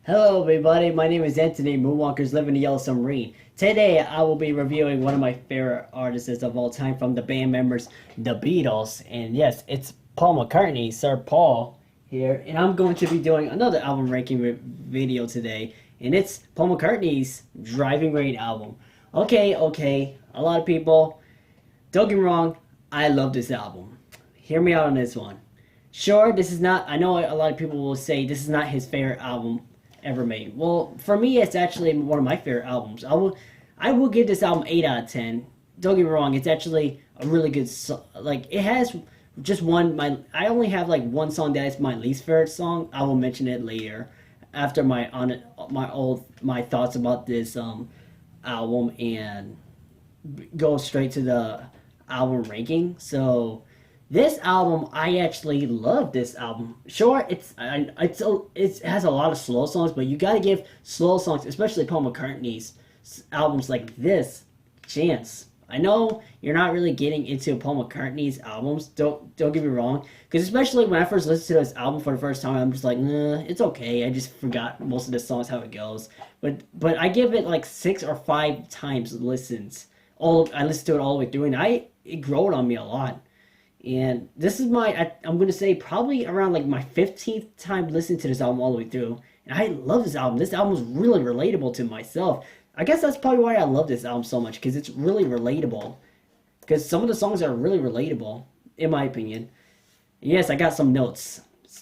Hello everybody, my name is Anthony, Moonwalkers live in the Yellow Submarine. Today I will be reviewing one of my favorite artists of all time from the band members, the Beatles. And yes, it's Paul McCartney, Sir Paul here. And I'm going to be doing another album ranking video today. And it's Paul McCartney's Driving Rain album. Okay, a lot of people, don't get me wrong, I love this album. Hear me out on this one. Sure, this is not, I know a lot of people will say this is not his favorite album ever made. Well, for me, it's actually one of my favorite albums. I will give this album 8 out of 10. Don't get me wrong, it's actually a really good like it has just I only have like one song that is my least favorite song. I will mention it later after my thoughts about this album and go straight to the album ranking. So this album, I actually love this album. Sure, it has a lot of slow songs, but you gotta give slow songs, especially Paul McCartney's albums like this, chance. I know you're not really getting into Paul McCartney's albums. Don't get me wrong, because especially when I first listened to this album for the first time, I'm just like, nah, it's okay. I just forgot most of the songs how it goes. But I give it like 6 or 5 times listens. I listened to it all the way through, and it growed on me a lot. And this is I'm going to say probably around like my 15th time listening to this album all the way through. And I love this album. This album is really relatable to myself. I guess that's probably why I love this album so much, because it's really relatable. Because some of the songs are really relatable, in my opinion. And yes, I got some notes.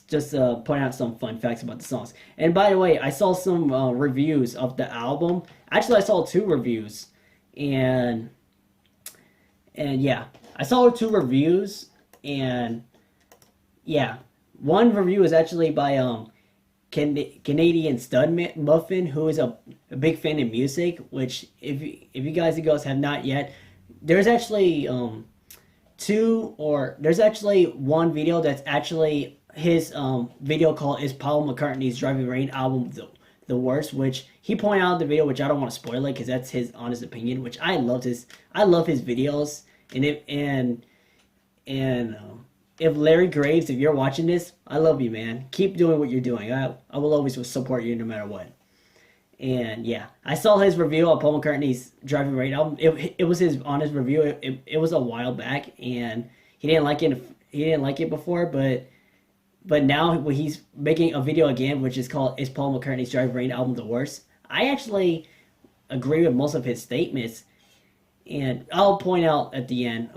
Just point out some fun facts about the songs. And by the way, I saw some reviews of the album. Actually, I saw 2 reviews. And yeah, I saw 2 reviews, and yeah, one review is actually by Canadian Stud Muffin, who is a big fan of music. Which, if you guys and girls have not yet, there's actually there's actually one video that's actually his video called "Is Paul McCartney's Driving Rain album the worst?" Which he pointed out in the video, which I don't want to spoil it because that's his honest opinion. Which I love his videos. And if Larry Graves, if you're watching this, I love you, man. Keep doing what you're doing. I will always support you no matter what. And yeah, I saw his review of Paul McCartney's Driving Rain album. It was his honest review. It was a while back, and he didn't like it. He didn't like it before, but now when he's making a video again, which is called "Is Paul McCartney's Driving Rain album the worst?" I actually agree with most of his statements. And I'll point out at the end.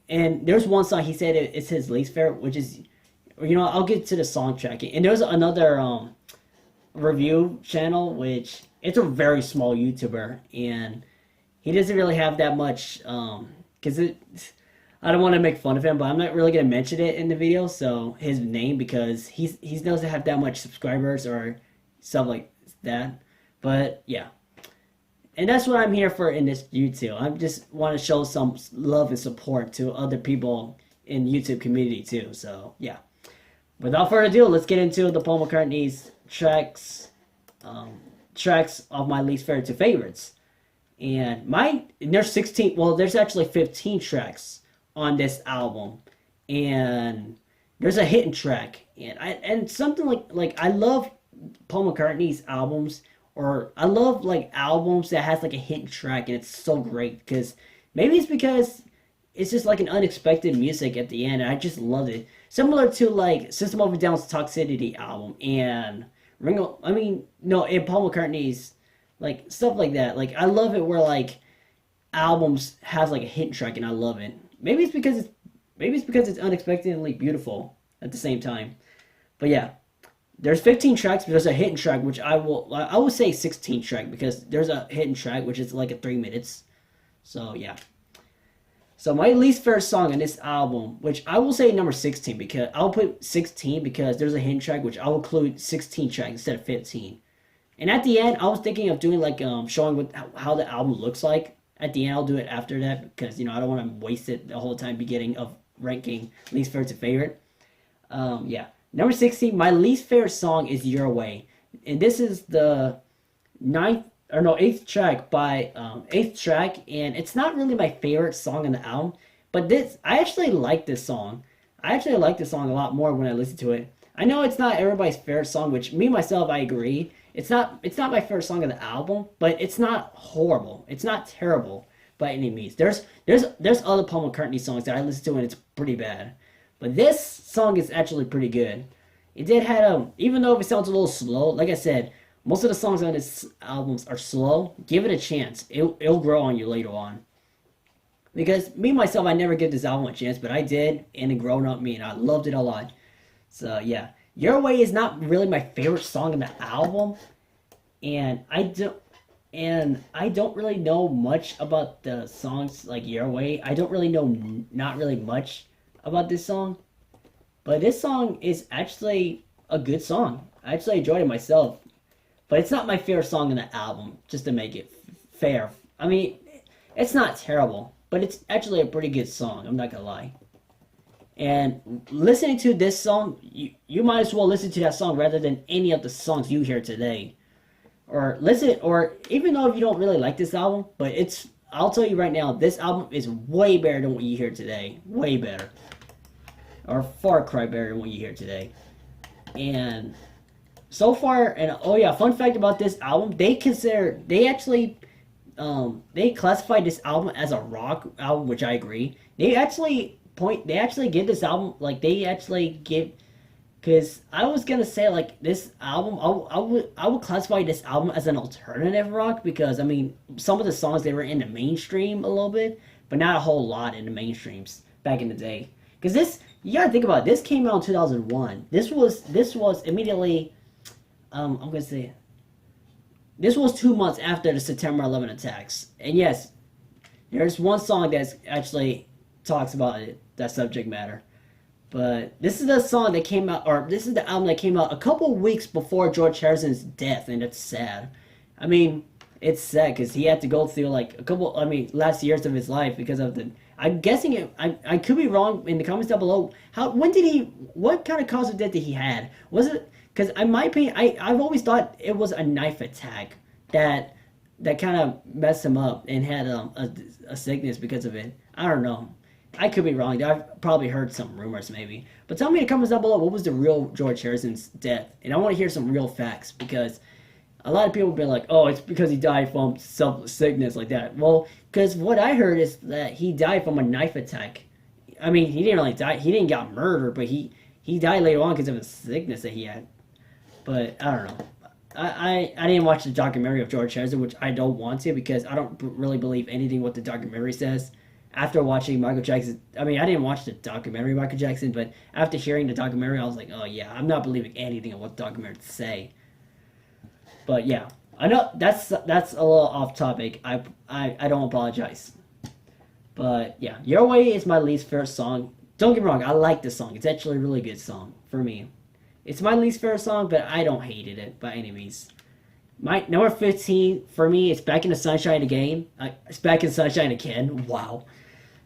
And there's one song he said it's his least favorite, which is, I'll get to the song tracking. And there's another review channel, which it's a very small YouTuber, and he doesn't really have that much, because I don't want to make fun of him, but I'm not really gonna mention it in the video. So his name, because he doesn't have that much subscribers or stuff like that. But yeah. And that's what I'm here for in this YouTube. I just want to show some love and support to other people in YouTube community too. So yeah. Without further ado, let's get into the Paul McCartney's tracks of my least favorite to favorites. And there's 16. Well, there's actually 15 tracks on this album, and there's a hidden track. And something like I love Paul McCartney's albums. Or I love like albums that has like a hidden track, and it's so great because maybe it's because it's just like an unexpected music at the end, and I just love it. Similar to like System of a Down's Toxicity album and Ringo. I mean, no, and Paul McCartney's like stuff like that. Like I love it where like albums have like a hidden track, and I love it. Maybe it's because it's unexpectedly beautiful at the same time. But yeah. There's 15 tracks, but there's a hidden track, which I will say 16 track, because there's a hidden track which is like 3 minutes. So yeah. So my least favorite song on this album, which I will say number 16, because I'll put 16 because there's a hidden track, which I'll include 16 tracks instead of 15. And at the end, I was thinking of doing like showing how the album looks like. At the end, I'll do it after that because I don't want to waste it the whole time beginning of ranking least favorite to favorite. Yeah. Number 16, my least favorite song is Your Way. And this is the 8th track, and it's not really my favorite song on the album, but I actually like this song. I actually like this song a lot more when I listen to it. I know it's not everybody's favorite song, which me myself I agree. it's not my favorite song of the album, but it's not horrible. It's not terrible by any means. There's other Paul McCartney songs that I listen to and it's pretty bad, but this song is actually pretty good. It did had even though it sounds a little slow, like I said, most of the songs on this albums are slow. Give it a chance. It'll grow on you later on. Because me myself, I never give this album a chance, but I did, and it grown up me, and I loved it a lot. So yeah, Your Way is not really my favorite song in the album, and I don't really know much about the songs like Your Way. I don't really know not really much about this song, but this song is actually a good song. I actually enjoyed it myself, but it's not my favorite song in the album. Just to make it fair, I mean, it's not terrible, but it's actually a pretty good song. I'm not gonna lie. And listening to this song, you might as well listen to that song rather than any of the songs you hear today. Or even though if you don't really like this album, but I'll tell you right now, this album is way better than what you hear today. Way better. Or far cry better than what you hear today. And so far, and oh yeah, fun fact about this album, they classified this album as a rock album, which I agree. They actually give this album, like, they actually give, because I was gonna say, like, this album, I would classify this album as an alternative rock, because I mean, some of the songs, they were in the mainstream a little bit, but not a whole lot in the mainstreams back in the day. Because you gotta think about it, this came out in 2001. This was immediately, I'm gonna say, this was 2 months after the September 11 attacks. And yes, there's one song that's actually talks about it, that subject matter. But this is the song that came out, or this is the album that came out a couple weeks before George Harrison's death, and it's sad. I mean, it's sad because he had to go through like last years of his life because of the. I'm guessing it. I could be wrong in the comments down below. What kind of cause of death did he had? Was it because in my opinion, I've always thought it was a knife attack that kind of messed him up and had a sickness because of it. I don't know. I could be wrong. I've probably heard some rumors maybe. But tell me in the comments down below, what was the real George Harrison's death? And I want to hear some real facts, because a lot of people have been like, oh, it's because he died from sickness like that. Well, because what I heard is that he died from a knife attack. I mean, he didn't really die. He didn't get murdered, but he died later on because of the sickness that he had. But I don't know. I didn't watch the documentary of George Harrison, which I don't want to, because I don't really believe anything what the documentary says. After watching Michael Jackson, I mean, I didn't watch the documentary Michael Jackson, but after hearing the documentary, I was like, oh yeah, I'm not believing anything of what the documentary say. But yeah, I know that's a little off topic. I don't apologize. But yeah, Your Way is my least favorite song. Don't get me wrong, I like this song. It's actually a really good song for me. It's my least favorite song, but I don't hate it by any means. My number 15 for me is Back in the Sunshine Again. It's Back in the Sunshine Again. Wow.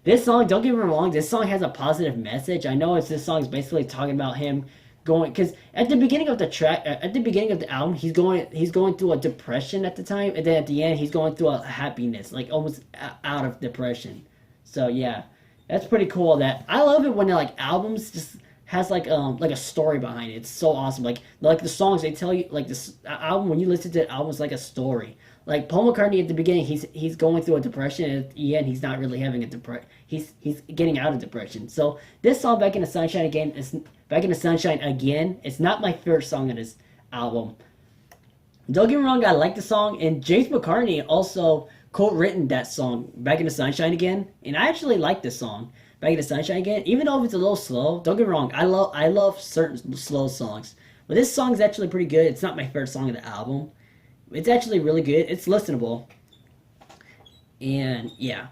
This song, don't get me wrong, this song has a positive message. I know this song is basically talking about him going, because at the beginning of the track, at the beginning of the album, he's going through a depression at the time, and then at the end, he's going through a happiness, like almost out of depression. So yeah, that's pretty cool. That I love it when like albums just has like a story behind it. It's so awesome. Like the songs, they tell you, like this album, when you listen to the album, it's like a story. Like Paul McCartney at the beginning, he's going through a depression, and at the end, he's not really having a depression. He's getting out of depression. So this song, Back in the Sunshine Again, is Back in the Sunshine Again. It's not my favorite song on this album. Don't get me wrong, I like the song, and James McCartney also co-written that song, Back in the Sunshine Again, and I actually like this song, Back in the Sunshine Again, even though it's a little slow. Don't get me wrong, I love certain slow songs, but this song is actually pretty good. It's not my favorite song of the album. It's actually really good. It's listenable. And yeah,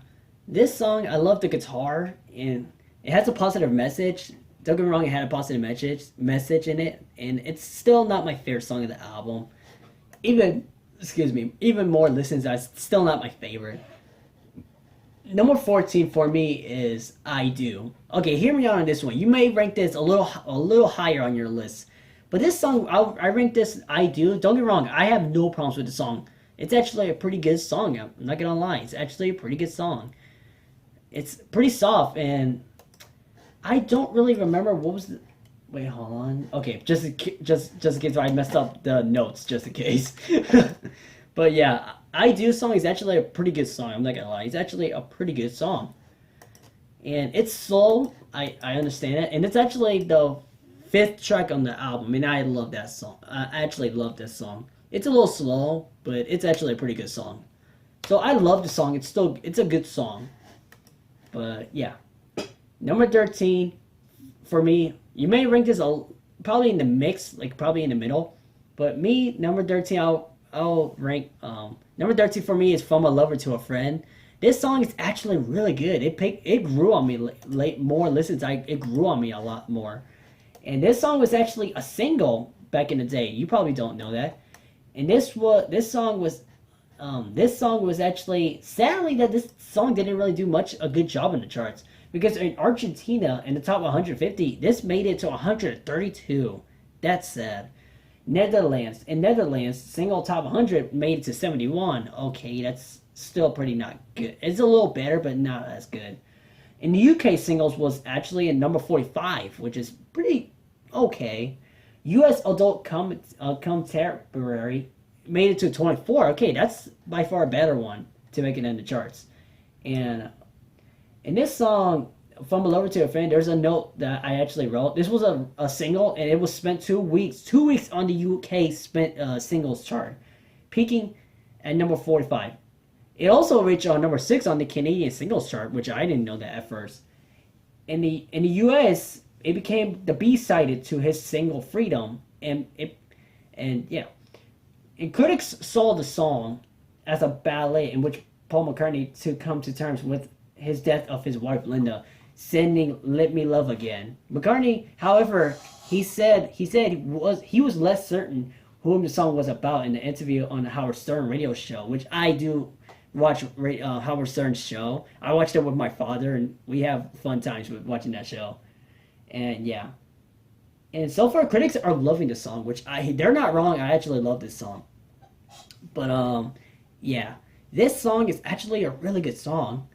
this song, I love the guitar, and it has a positive message. Don't get me wrong, it had a positive message in it, and it's still not my favorite song of the album. Even more listens, it's still not my favorite. Number 14 for me is I Do. Okay, hear me out on this one. You may rank this a little higher on your list. But this song, I rank this I Do. Don't get me wrong, I have no problems with the song. It's actually a pretty good song. I'm not gonna lie. It's actually a pretty good song. It's pretty soft, and I don't really remember what was Wait, hold on. Okay, just in case I messed up the notes, just in case. But yeah, I Do song is actually a pretty good song. I'm not gonna lie, it's actually a pretty good song, and it's slow. I understand it, and it's actually the fifth track on the album, and I love that song. I actually love this song. It's a little slow, but it's actually a pretty good song. So I love the song. It's a good song. But yeah, number 13 for me. You may rank this probably in the mix, like probably in the middle. But me, number 13, I'll rank number 13 for me is From a Lover to a Friend. This song is actually really good. It grew on me late more listens. It grew on me a lot more. And this song was actually a single back in the day. You probably don't know that. And this song was actually sadly that this song didn't really do a good job in the charts, because in Argentina in the top 150 this made it to 132. That's sad. Netherlands single top 100 made it to 71. Okay, that's still pretty not good. It's a little better, but not as good. In the UK, singles was actually in number 45, which is pretty okay. US adult contemporary made it to 24. Okay, that's by far a better one to make it in the charts. And in this song, From a Lover to a Friend, there's a note that I actually wrote. This was a single, and it was spent 2 weeks on the UK singles chart, peaking at number 45. It also reached number 6 on the Canadian singles chart, which I didn't know that at first. In the US, it became the B-sided to his single Freedom, and yeah. And critics saw the song as a ballet in which Paul McCartney to come to terms with his death of his wife Linda, sending "Let Me Love Again." McCartney, however, he said he was less certain whom the song was about in the interview on the Howard Stern radio show, which I do watch Howard Stern's show. I watched it with my father, and we have fun times with watching that show. And yeah, and so far critics are loving the song, which they're not wrong. I actually love this song. But yeah, this song is actually a really good song.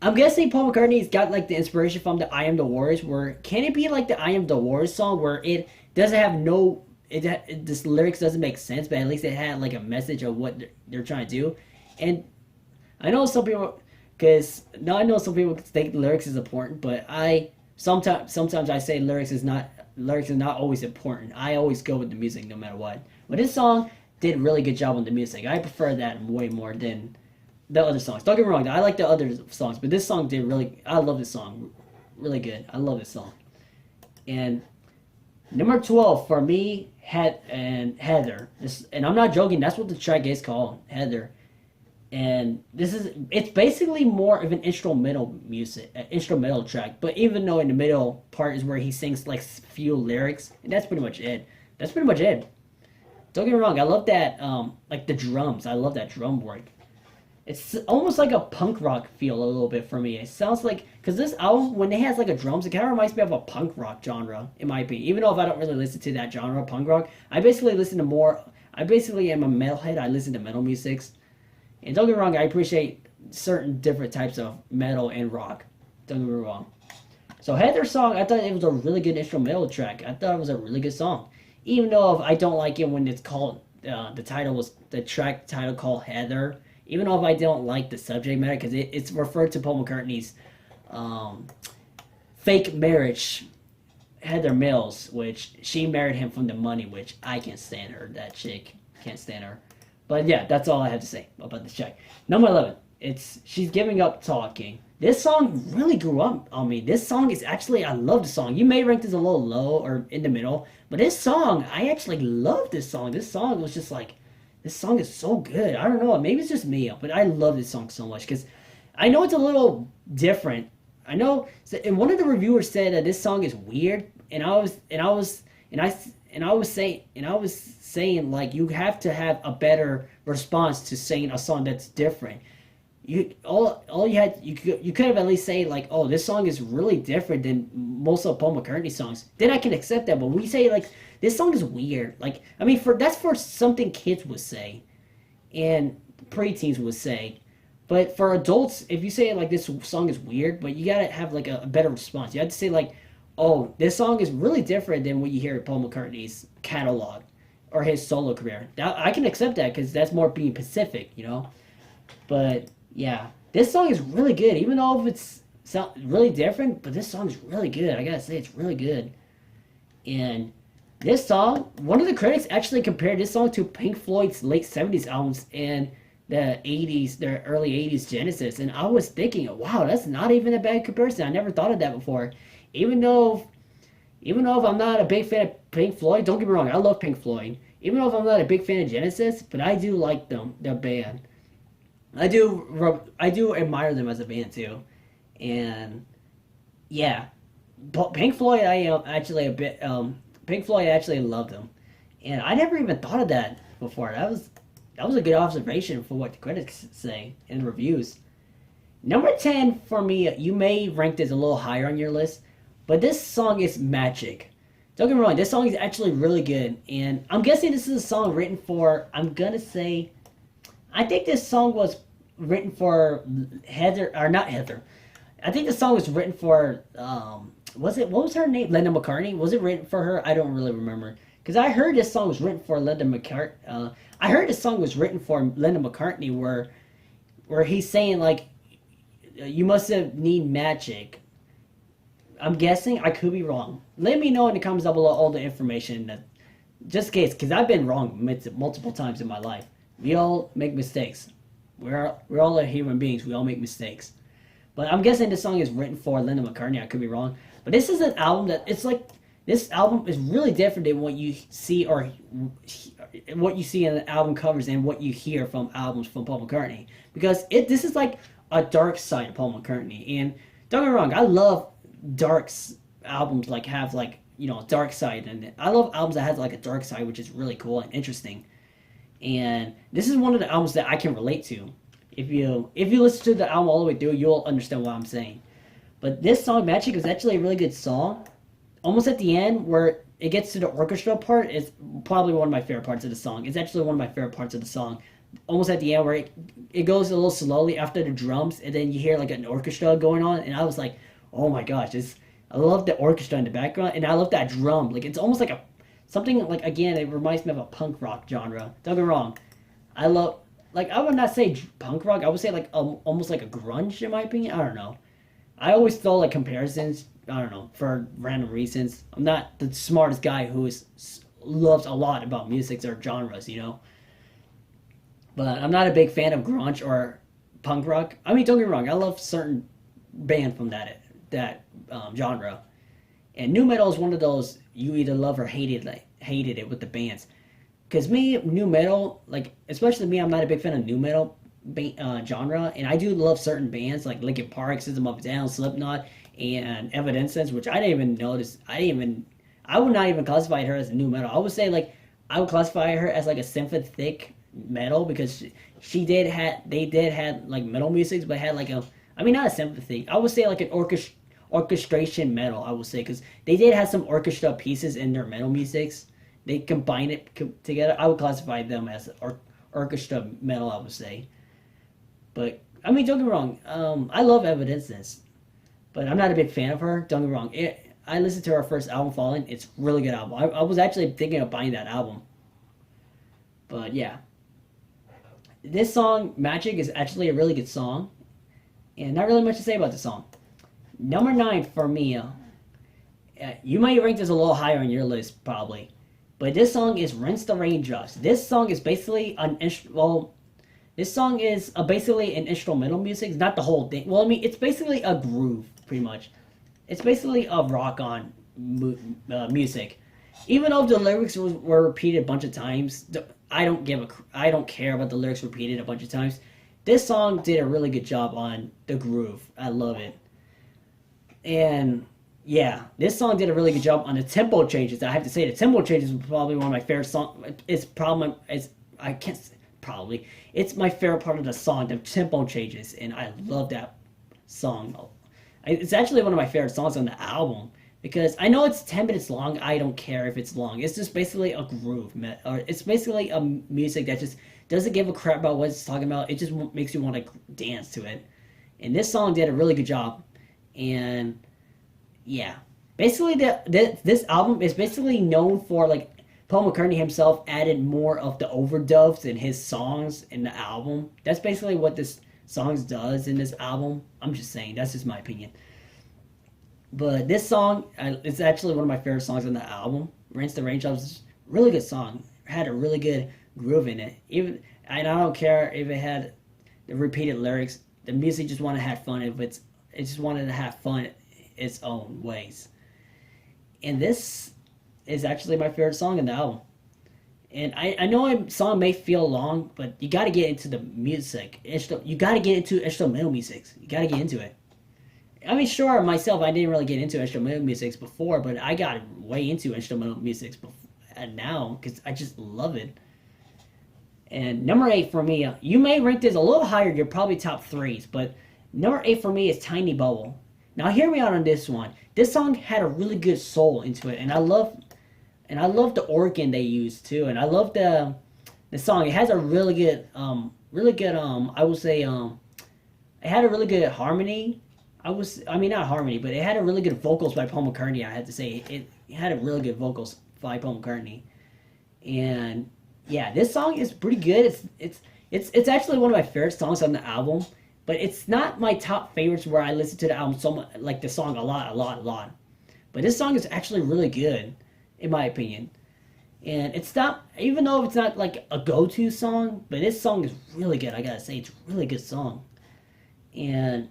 I'm guessing Paul McCartney's got like the inspiration from the "I Am the Warriors." Where can it be like the "I Am the Warriors" song, where it doesn't have this lyrics doesn't make sense, but at least it had like a message of what they're trying to do. And I know some people, I know some people think lyrics is important, but sometimes I say lyrics is not always important. I always go with the music no matter what. But this song did a really good job on the music. I prefer that way more than the other songs. Don't get me wrong, I like the other songs, but this song I love this song. Really good. I love this song. And number 12 for me, Heather. And I'm not joking, that's what the track is called, Heather. And it's basically more of an instrumental track, but even though in the middle part is where he sings like few lyrics, and that's pretty much it. Don't get me wrong, I love that like the drums. I love that drum work. It's almost like a punk rock feel a little bit for me. It sounds like, because this album, when it has like a drums, it kind of reminds me of a punk rock genre, in my opinion. Even though if I don't really listen to that genre, punk rock, I basically am a metalhead. I listen to metal musics. And don't get me wrong, I appreciate certain different types of metal and rock. Don't get me wrong. So Heather's song, I thought it was a really good instrumental track. I thought it was a really good song. Even though if I don't like it when it's called, the track title called Heather. Even though if I don't like the subject matter, because it's referred to Paul McCartney's fake marriage, Heather Mills, which she married him from the money, which I can't stand her. That chick, can't stand her. But yeah, that's all I have to say about this track. Number 11, She's Giving Up Talking. This song really grew up on me. This song is actually, I love the song. You may rank this a little low or in the middle, but this song, I actually love this song. This song was just like, this song is so good. I don't know, maybe it's just me, but I love this song so much because I know it's a little different. I know, and one of the reviewers said that this song is weird, and I was saying like you have to have a better response to saying a song that's different. You could have at least say like, oh, this song is really different than most of Paul McCartney songs. Then I can accept that. But when we say like this song is weird, like I mean that's for something kids would say, and preteens would say. But for adults, if you say like this song is weird, but you gotta have like a better response. You have to say like, oh, this song is really different than what you hear at Paul McCartney's catalog or his solo career. That, I can accept that because that's more being Pacific, you know. But yeah, this song is really good, even though it's really different. But this song is really good. I gotta say, it's really good. And this song, one of the critics actually compared this song to Pink Floyd's late '70s albums and the '80s, their early '80s Genesis. And I was thinking, wow, that's not even a bad comparison. I never thought of that before. Even though, even though if I'm not a big fan of Pink Floyd, don't get me wrong, I love Pink Floyd. Even though if I'm not a big fan of Genesis, but I do like them, their band. I do admire them as a band too, and yeah, Pink Floyd. I am actually a bit. Pink Floyd, I actually love them, and I never even thought of that before. That was a good observation for what the critics say in the reviews. Number 10 for me, you may rank this a little higher on your list, but this song is magic. Don't get me wrong, this song is actually really good, and I'm guessing this is a song written for. I'm gonna say, I think this song was written for Heather, or not Heather. I think the song was written for, was it, what was her name? Linda McCartney? Was it written for her? I don't really remember. Because I heard this song was written for Linda McCartney. I heard this song was written for Linda McCartney where he's saying, like, you must have need magic. I'm guessing, I could be wrong. Let me know in the comments down below all the information, just in case, because I've been wrong multiple times in my life. We all make mistakes. We're all human beings. We all make mistakes. But I'm guessing this song is written for Linda McCartney. I could be wrong. But this is an album that, it's like, this album is really different than what you see or what you see in the album covers and what you hear from albums from Paul McCartney. Because this is like a dark side of Paul McCartney. And don't get me wrong, I love dark albums, like have like, you know, dark side. And I love albums that has like a dark side, which is really cool and interesting. And this is one of the albums that I can relate to. If you listen to the album all the way through, you'll understand what I'm saying. But this song, Magic, is actually a really good song. Almost at the end, where it gets to the orchestra part, is probably one of my favorite parts of the song. It's actually one of my favorite parts of the song. Almost at the end, where it goes a little slowly after the drums, and then you hear like an orchestra going on, and I was like, oh my gosh, I love the orchestra in the background, and I love that drum. Like, it's almost like something like, again, it reminds me of a punk rock genre. Don't get me wrong. I love, like, I would not say punk rock. I would say like almost like a grunge in my opinion. I don't know. I always thought like comparisons. I don't know, for random reasons. I'm not the smartest guy who loves a lot about music or genres, you know. But I'm not a big fan of grunge or punk rock. I mean, don't get me wrong. I love certain band from that genre. And nu metal is one of those you either love or hated it with the bands. Because me, nu metal, like, especially me, I'm not a big fan of nu metal genre. And I do love certain bands like Linkin Park, System of a Down, Slipknot, and Evanescence, which I didn't even notice. I would not even classify her as nu metal. I would say, like, I would classify her as like a sympathetic metal, because they did have like metal music, but had like not a sympathy. I would say like an orchestration metal, I would say, because they did have some orchestra pieces in their metal musics. They combine it together. I would classify them as orchestra metal, I would say. But, I mean, don't get me wrong. I love Evanescence, but I'm not a big fan of her. Don't get me wrong. I listened to her first album, Fallen. It's a really good album. I was actually thinking of buying that album. But, yeah. This song, Magic, is actually a really good song. And not really much to say about the song. Number 9 for me. You might rank this a little higher on your list, probably. But this song is Rinse the Raindrops. This song is basically basically an instrumental music. It's not the whole thing. Well, I mean, it's basically a groove, pretty much. It's basically a rock-on music. Even though the lyrics were repeated a bunch of times, I don't care about the lyrics repeated a bunch of times. This song did a really good job on the groove. I love it. And yeah, this song did a really good job on the tempo changes. I have to say, the tempo changes was probably one of my favorite songs. It's my favorite part of the song, the tempo changes, and I love that song. It's actually one of my favorite songs on the album, because I know it's 10 minutes long. I don't care if it's long. It's just basically a groove, or it's basically a music that just doesn't give a crap about what it's talking about. It just makes you want to dance to it. And this song did a really good job. And yeah, Basically, this album is basically known for like Paul McCartney himself added more of the overdubs in his songs in the album. That's basically what this songs does in this album. I'm just saying, that's just my opinion. But this song, it's actually one of my favorite songs on the album. Rinse the Raindrops is a really good song. It had a really good groove in it. Even and I don't care if it had the repeated lyrics. The music just wanted to have fun. If it just wanted to have fun its own ways. And this is actually my favorite song in the album. And I know a song may feel long, but you got to get into the music. You got to get into instrumental music. You got to get into it. I mean, sure, myself, I didn't really get into instrumental music before, but I got way into instrumental music now because I just love it. And number 8 for me, you may rank this a little higher. You're probably top threes, but number 8 for me is Tiny Bubble. Now, hear me out on this one. This song had a really good soul into it, and I love the organ they used too, and I love the song. It has a really good I would say it had a really good harmony. I mean not harmony, but it had a really good vocals by Paul McCartney. I had to say it had a really good vocals by Paul McCartnney, and yeah, this song is pretty good. It's actually one of my favorite songs on the album, but it's not my top favorites where I listen to the album so much, like the song a lot. But this song is actually really good, in my opinion. And it's not, even though it's not like a go-to song, but this song is really good. I gotta say, it's a really good song. And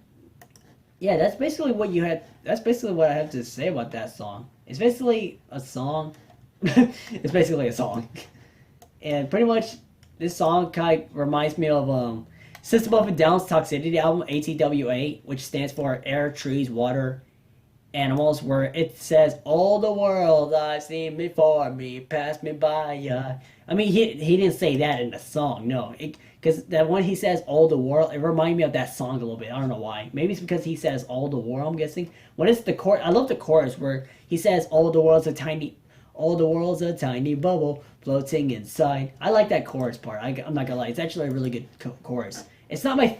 yeah, that's basically what you had. That's basically what I have to say about that song. It's basically a song. It's basically a song. And pretty much, this song kind of reminds me of System of a Down's Toxicity album, ATWA, which stands for Air, Trees, Water, Animals, where it says, all the world I've seen before me, pass me by. I mean, he didn't say that in the song, no. Because that when he says all the world, it reminded me of that song a little bit. I don't know why. Maybe it's because he says all the world, I'm guessing. When it's the chorus, I love the chorus where he says all the world's a tiny bubble floating inside. I like that chorus part. I'm not gonna lie, it's actually a really good chorus. It's not my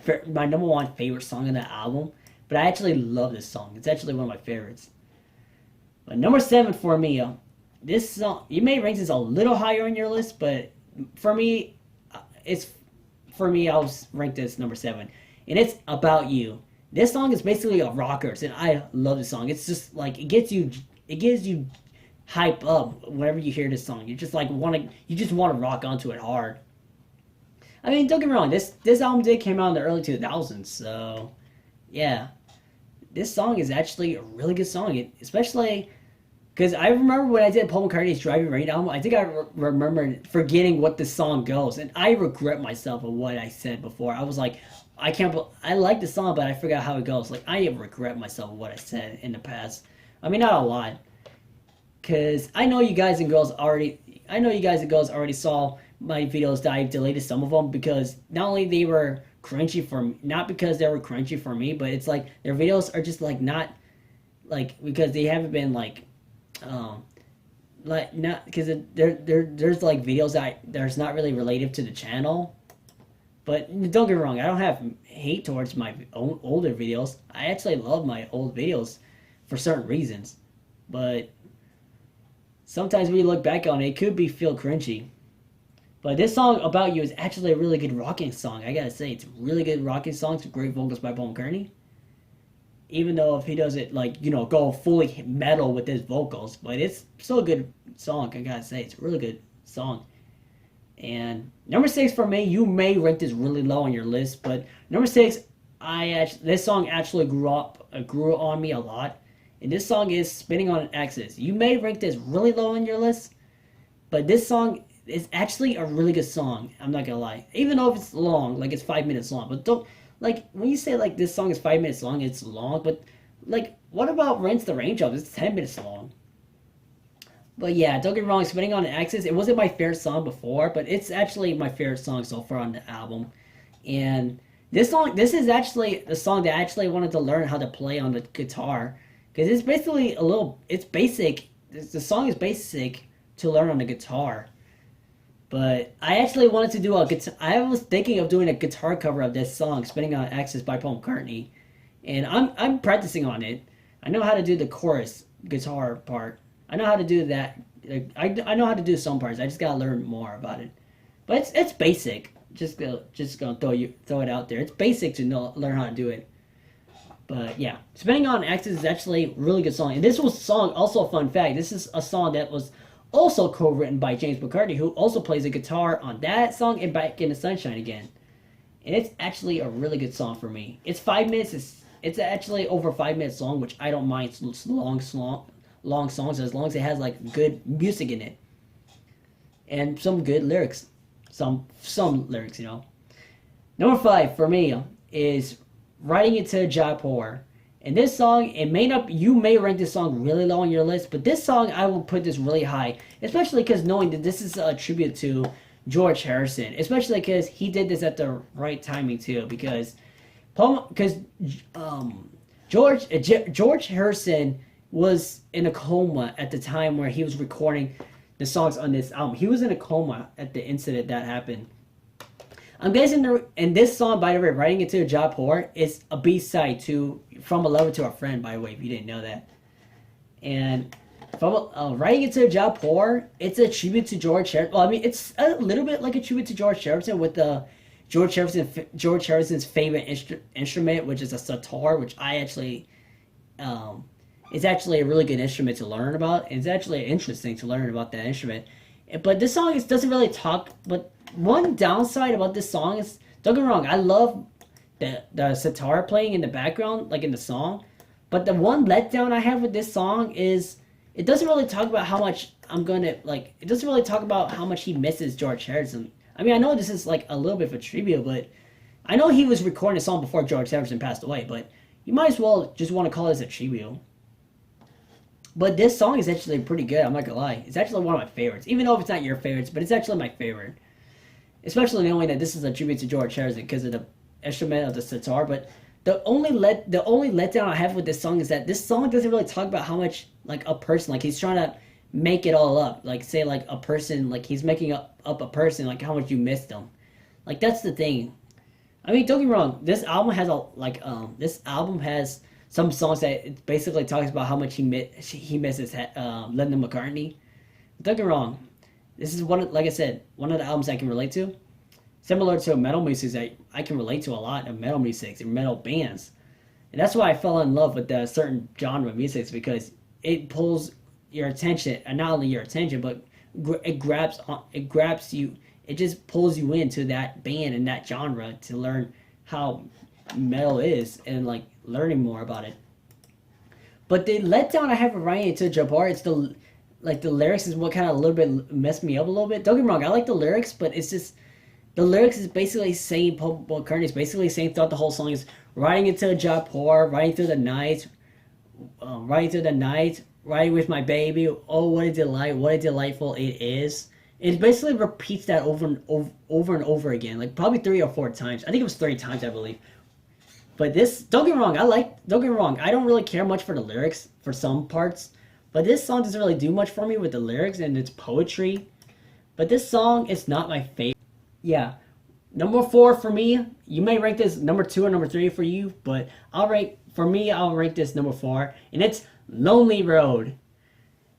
number one favorite song on the album, but I actually love this song. It's actually one of my favorites. But number 7 for me, this song, you may rank this a little higher on your list, but for me, I'll rank this number 7, and it's About You. This song is basically a rockers, and I love this song. It's just like it gives you hype up whenever you hear this song. You just like want to rock onto it hard. I mean, don't get me wrong. This album came out in the early 2000s, so yeah, this song is actually a really good song, especially because I remember when I did Paul McCartney's Driving Rain album. I think I remember forgetting what this song goes, and I regret myself of what I said before. I was like, I like the song, but I forgot how it goes. Like, I regret myself of what I said in the past. I mean, not a lot, because I know you guys and girls already saw my videos that I deleted some of them because not only they were cringy for me, not because they were cringy for me, but it's like their videos are just like not like because they haven't been like not because there's like videos that there's not really related to the channel. But don't get me wrong, I don't have hate towards my own older videos. I actually love my old videos for certain reasons, but sometimes when you look back on it, it could feel cringy. But this song About You is actually a really good rocking song. I gotta say, it's a really good rocking song. It's great vocals by Paul McCartney. Even though if he doesn't go fully metal with his vocals, but it's still a good song. I gotta say, it's a really good song. And number 6 for me, you may rank this really low on your list, but number 6, this song actually grew on me a lot. And this song is Spinning on an Axis. You may rank this really low on your list, but this song is actually a really good song. I'm not gonna lie. Even though if it's long, like it's 5 minutes long. But don't, like, when you say like this song is 5 minutes long, it's long. But like, what about Rinse the Raindrops? It's 10 minutes long. But yeah, don't get me wrong, Spinning on an Axis, it wasn't my favorite song before, but it's actually my favorite song so far on the album. And this is actually the song that I actually wanted to learn how to play on the guitar. Because it's basically it's basic. The song is basic to learn on the guitar. But I actually wanted to do I was thinking of doing a guitar cover of this song, Spinning on Axis by Paul McCartney. And I'm practicing on it. I know how to do the chorus, guitar part. I know how to do that. Like, I know how to do some parts. I just gotta learn more about it. But it's basic. Just gonna throw it out there. It's basic to learn how to do it. But yeah, Spinning on Axis is actually a really good song. And this was song, also a fun fact, this is a song that was also co-written by James McCartney, who also plays the guitar on that song and Back in the Sunshine Again. And it's actually a really good song for me. It's 5 minutes. It's actually over 5 minutes long, which I don't mind long songs as long as it has like good music in it and some good lyrics, some lyrics, you know. Number 5 for me is Riding Into Jaipur. And this song, you may rank this song really low on your list, but this song I will put this really high, especially because knowing that this is a tribute to George Harrison, especially because he did this at the right timing too, because George Harrison was in a coma at the time where he was recording the songs on this album. He was in a coma at the incident that happened. I'm guessing, and this song, by the way, Riding Into a Jaipur, is a B-side to From a Lover to a Friend, by the way, if you didn't know that. And from Riding Into a Jaipur, it's a tribute to George Harrison. Well, I mean, it's a little bit like a tribute to George Harrison with the George Harrison's favorite instrument, which is a sitar, which I actually, it's actually a really good instrument to learn about. And it's actually interesting to learn about that instrument. But this song doesn't really talk, but one downside about this song is, don't get me wrong, I love the sitar playing in the background, like in the song. But the one letdown I have with this song is it doesn't really talk about how much it doesn't really talk about how much he misses George Harrison. I mean, I know this is like a little bit of a tribute, but I know he was recording a song before George Harrison passed away, but you might as well just want to call this a tribute. But this song is actually pretty good, I'm not gonna lie. It's actually one of my favorites, even though if it's not your favorites, but it's actually my favorite. Especially knowing that this is a tribute to George Harrison because of the instrument of the sitar. But the only letdown I have with this song is that this song doesn't really talk about how much like a person, like he's trying to make it all up, like say like a person, like he's making up a person, like how much you missed them. Like that's the thing. I mean, don't get me wrong, this album has some songs that it basically talks about how much he misses Lennon McCartney. Don't get me wrong, this is like I said, one of the albums I can relate to. Similar to metal music that I can relate to a lot of metal music and metal bands. And that's why I fell in love with the certain genre of music, because it pulls your attention, and not only your attention, but it grabs you, it just pulls you into that band and that genre to learn how metal is and like learning more about it. But the letdown I have with Riding Into Jaipur, it's the lyrics is what kind of a little bit messed me up a little bit. Don't get me wrong, I like the lyrics, but it's just the lyrics is basically saying, Paul McCartney is basically saying throughout the whole song is riding into Jaipur, riding through the night, riding with my baby. Oh, what a delight! What a delightful it is. It basically repeats that over and over again, like probably 3 or 4 times. I think it was 3 times, I believe. But this, don't get me wrong, I don't really care much for the lyrics for some parts. But this song doesn't really do much for me with the lyrics and its poetry. But this song is not my favorite. Yeah. Number 4 for me, you may rank this number 2 or number 3 for you, but I'll rank this number 4, and it's Lonely Road.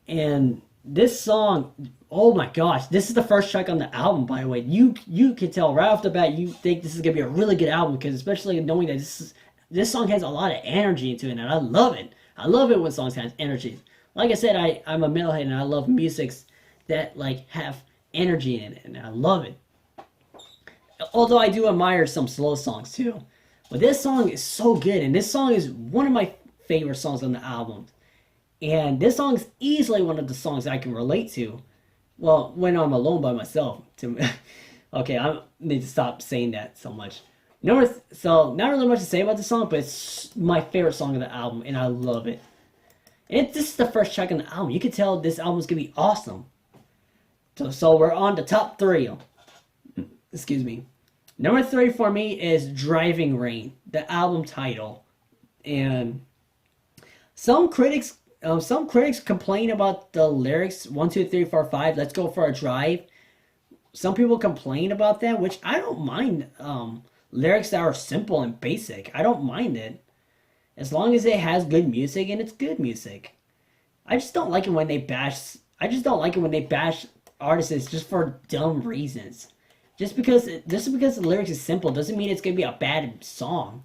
And this song, oh my gosh, this is the first track on the album, by the way. You can tell right off the bat you think this is going to be a really good album, because especially knowing that this song has a lot of energy into it, and I love it. I love it when songs have energy. Like I said, I'm a metalhead, and I love musics that like have energy in it, and I love it. Although I do admire some slow songs too. But this song is so good, and this song is one of my favorite songs on the album. And this song is easily one of the songs I can relate to. Well, when I'm alone by myself. Okay, I need to stop saying that so much. So, not really much to say about this song, but it's my favorite song of the album, and I love it. And this is the first track on the album. You can tell this album is going to be awesome. So we're on to top 3. Excuse me. Number 3 for me is Driving Rain, the album title. And some critics complain about the lyrics 1, 2, 3, 4, 5. Let's go for a drive. Some people complain about that, which I don't mind. Lyrics that are simple and basic, I don't mind it, as long as it has good music and it's good music. I just don't like it when they bash. I just don't like it when they bash artists just for dumb reasons. Just because the lyrics is simple doesn't mean it's gonna be a bad song.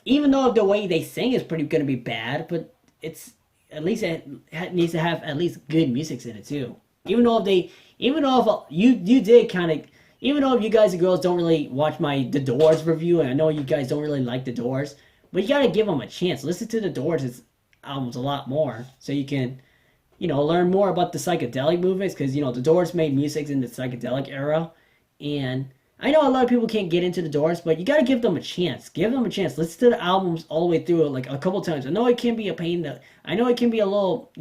Even though the way they sing is pretty gonna be bad, but it's at least it needs to have at least good music in it too. Even though if you did kind of, even though you guys and girls don't really watch my The Doors review, and I know you guys don't really like The Doors, but you gotta give them a chance. Listen to The Doors' albums a lot more, so you can, learn more about the psychedelic movements, because The Doors made music in the psychedelic era, and I know a lot of people can't get into The Doors, but you gotta give them a chance. Give them a chance. Listen to the albums all the way through, like a couple times. I know it can be a pain. I know it can be a little,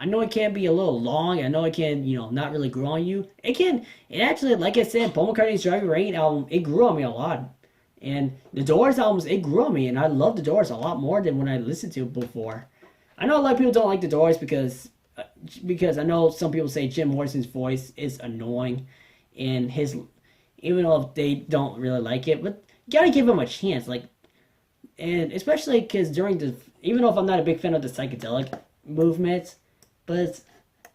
I know it can be a little long. I know it can, not really grow on you. It actually, like I said, Paul McCartney's Driving Rain album, it grew on me a lot. And the Doors albums, it grew on me, and I love the Doors a lot more than when I listened to it before. I know a lot of people don't like the Doors because I know some people say Jim Morrison's voice is annoying, and even though they don't really like it, but you gotta give him a chance, and especially because even though if I'm not a big fan of the psychedelic movement, but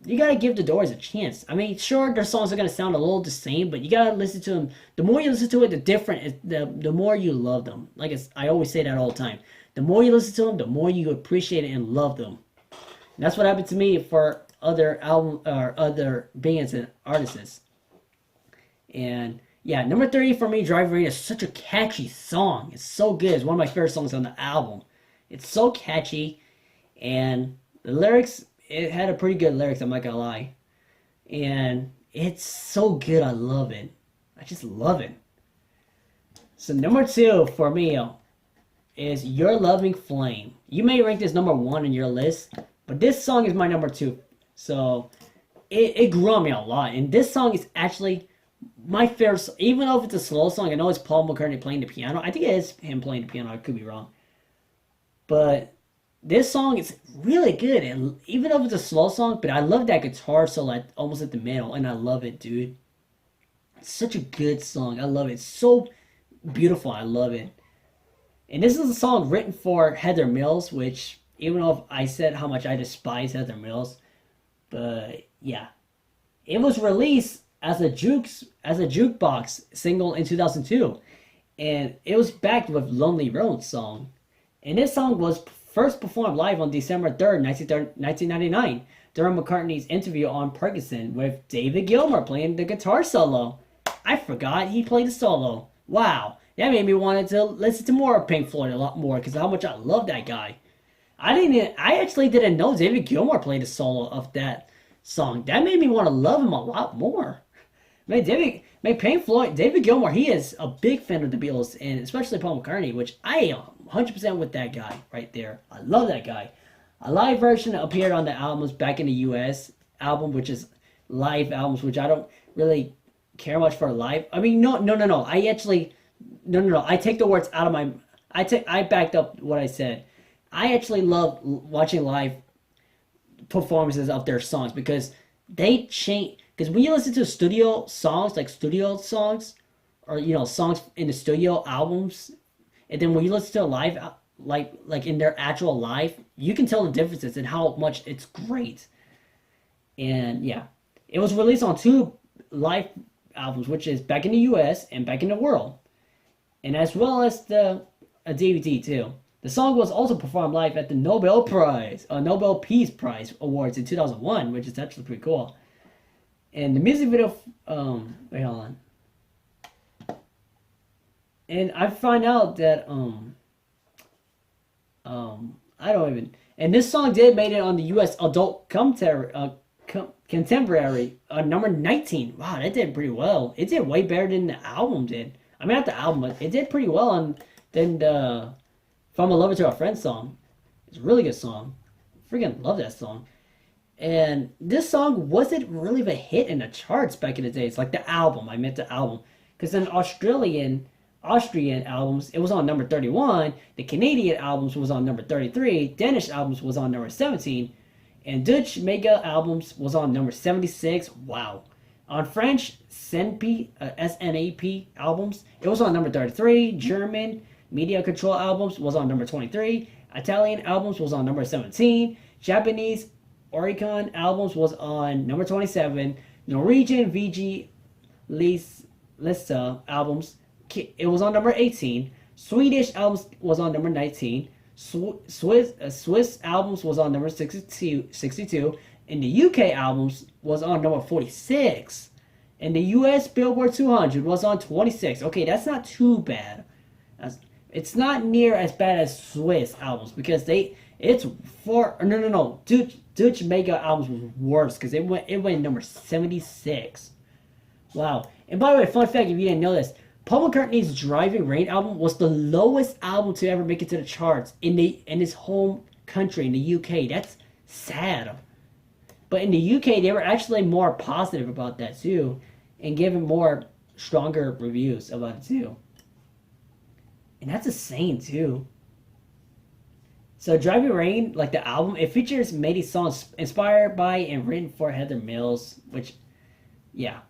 you gotta give the Doors a chance. I mean, sure, their songs are gonna sound a little the same, but you gotta listen to them. The more you listen to it, the more you love them. I always say that all the time. The more you listen to them, the more you appreciate it and love them. And that's what happened to me for other album or other bands and artists. And yeah, number 30 for me, Drive Rain is such a catchy song. It's so good. It's one of my favorite songs on the album. It's so catchy, and the lyrics, it had a pretty good lyrics, I'm not gonna lie. And it's so good, I love it. I just love it. So number 2 for me is Your Loving Flame. You may rank this number 1 in your list, but this song is my number 2. So it grew on me a lot. And this song is actually my favorite, even though if it's a slow song. I know it's Paul McCartney playing the piano. I think it is him playing the piano. I could be wrong. But this song is really good. And even though it's a slow song, but I love that guitar solo almost at the middle. And I love it, dude. It's such a good song. I love it. It's so beautiful. I love it. And this is a song written for Heather Mills, which, even though I said how much I despise Heather Mills, but yeah. It was released as a jukebox single in 2002, and it was backed with Lonely Road song. And this song was first performed live on December 3rd, 1999, during McCartney's interview on Parkinson, with David Gilmour playing the guitar solo. I forgot he played the solo. Wow, that made me want to listen to more of Pink Floyd a lot more, because of how much I love that guy. I actually didn't know David Gilmour played the solo of that song. That made me want to love him a lot more. Pink Floyd, David Gilmour, he is a big fan of the Beatles, and especially Paul McCartney, which I am 100% with that guy right there. I love that guy. A live version appeared on the albums back in the US album, which is live albums, which I don't really care much for live. I mean, no. I take the words out of my. I backed up what I said. I actually love watching live performances of their songs, because they change. Because when you listen to studio songs, or songs in the studio albums, and then when you listen to a live, like in their actual live, you can tell the differences and how much it's great. And yeah, it was released on 2 live albums, which is Back in the US and Back in the World, and as well as a DVD too. The song was also performed live at the Nobel Peace Prize Awards in 2001, which is actually pretty cool. And the music video, wait, hold on. And I find out that, I don't even, and this song did made it on the U.S. Adult Contemporary, number 19. Wow, that did pretty well. It did way better than the album did. I mean, not the album, but it did pretty well than the From a Lover to a Friend song. It's a really good song. Freaking love that song. And this song wasn't really of a hit in the charts back in the day. It's like the album. I meant the album. Because in Austrian albums, it was on number 31. The Canadian albums was on number 33. Danish albums was on number 17. And Dutch Mega albums was on number 76. Wow. On French SNAP albums, it was on number 33. German Media Control albums was on number 23. Italian albums was on number 17. Japanese Oricon albums was on number 27. Norwegian VG Lista albums, it was on number 18. Swedish albums was on number 19. Swiss albums was on number 62. And the UK albums was on number 46. And the US Billboard 200 was on 26. Okay, that's not too bad. It's not near as bad as Swiss albums because it's for no. Dutch Mega albums was worse because it went number 76. Wow. And by the way, fun fact if you didn't know this, Paul McCartney's Driving Rain album was the lowest album to ever make it to the charts in his home country in the UK. That's sad. But in the UK, they were actually more positive about that too, and giving more stronger reviews about it too. And that's insane too. So Driving Rain, like the album, it features many songs inspired by and written for Heather Mills, which, yeah.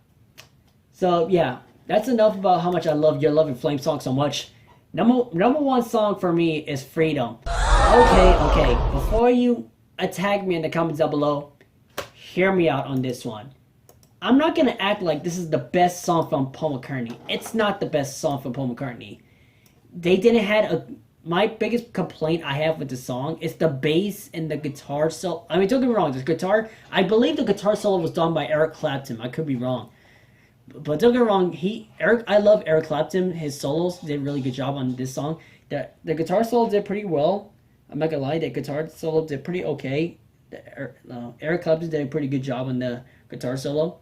So yeah, that's enough about how much I love Your Love and Flame song so much. Number one song for me is Freedom. Okay. Before you attack me in the comments down below, hear me out on this one. I'm not gonna act like this is the best song from Paul McCartney. It's not the best song from Paul McCartney. They didn't have my biggest complaint I have with the song is the bass and the guitar solo. I mean, don't get me wrong, the guitar, I believe the guitar solo was done by Eric Clapton. I could be wrong. But don't get me wrong, I love Eric Clapton. His solos did a really good job on this song. The guitar solo did pretty well. I'm not gonna lie, the guitar solo did pretty okay. Eric Clapton did a pretty good job on the guitar solo.